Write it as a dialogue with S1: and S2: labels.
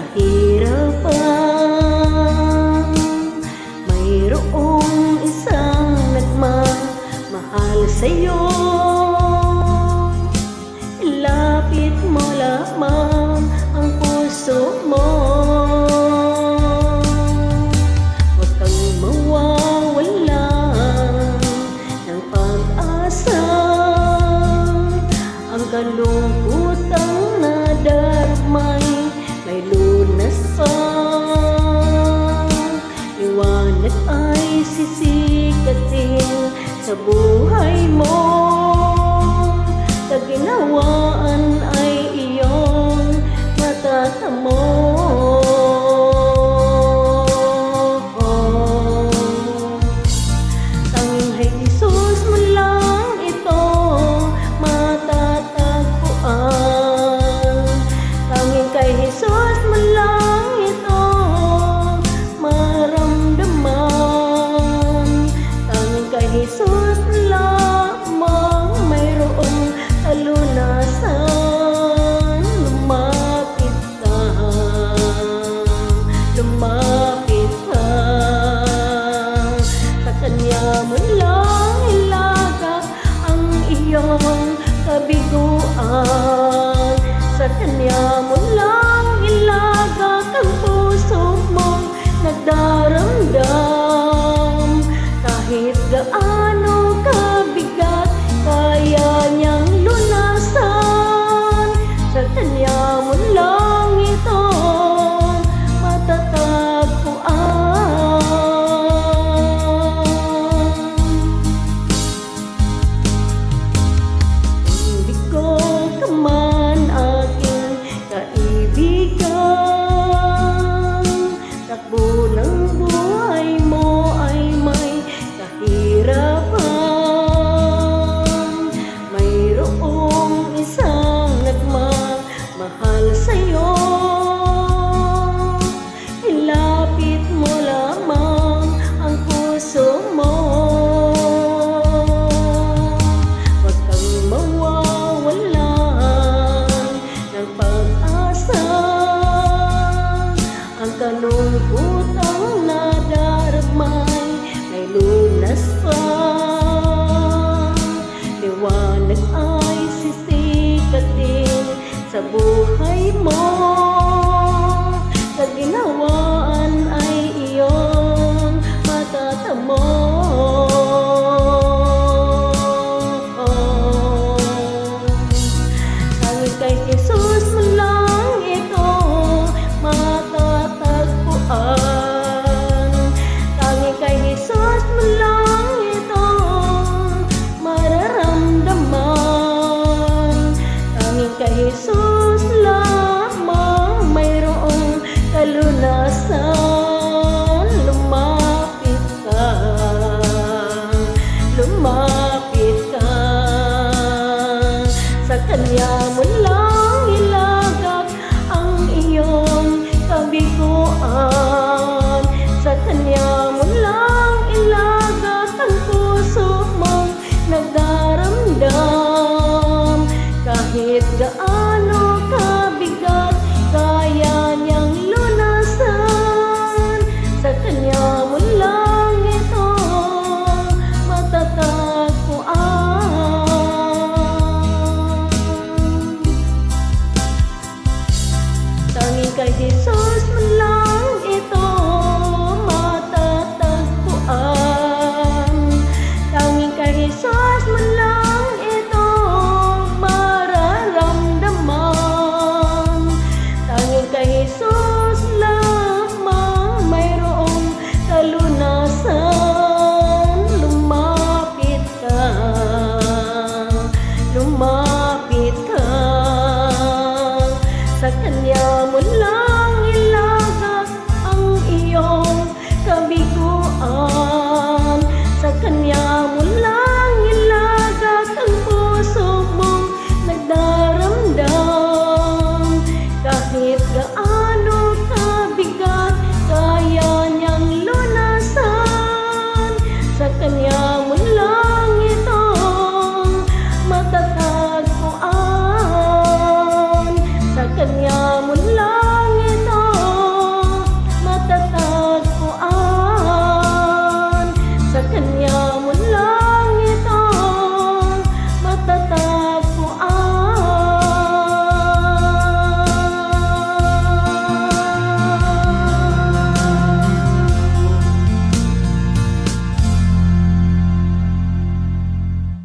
S1: kahirapan. Mayroong isang nagmamahal sa'yo. Ilapit mo lamang ang puso mo. Huwag kang mawawala ng pag-asa. Ang kalungkutang nadarmay may lunas pa. Liwanag ay sisikatin sa buhay mo. Kaginhawaan ay iyong matatamo. Tanging kay Jesus mo lang ito matatagpuan. Tanging kay Jesus mo lang ito maramdaman. Tanging kay Jesus lamang mayroong kalunasan. Lumapit ka, lumapit ka. Sa Kanya mo lang ilagak ang iyong kabiguan. Sa Kanya mo lang ilagak ang puso mong nagdaramdam. Kahit gaano kabigat, kaya niyang lunasan. Sa Kanya mo lang ito matatagpuan. Hindi ko ka man aking kaibigan. Takbo ng buhay mo ay may kahirapan. Mayroong isang nagmamahal sa'yo. Ilapit mo lamang ang puso mo. Huwag kang mawawalan ng pag-asa. Ang kalungkutang nadarmay may lunas pa. Liwanag ay sisikatin sa buhay mo. Kaginhawaan ay iyong matatamo. Tanging kay Jesus mo lang ito matatagpuan. Tanging kay Jesus mo lang ito mararamdaman. Tanging kay Jesus lamang mayroong kalunasan. Lumapit ka, lumapit ka. Sa Kanya mo lang ilagak ang iyong kabiguan. Sa Kanya mo lang ilagak ang puso mong nagdaramdam. Kahit gaano kabigat, kaya niyang lunasan. Sa Kanya mo lang ito matatagpuan. Tanging kay Jesus mo lang ito matatagpuan. Tanging kay Jesus mo lang ito mararamdaman. Tanging kay Jesus lamang mayroong kalunasan. Lumapit ka, lumapit ka. Sa Kanya mo lang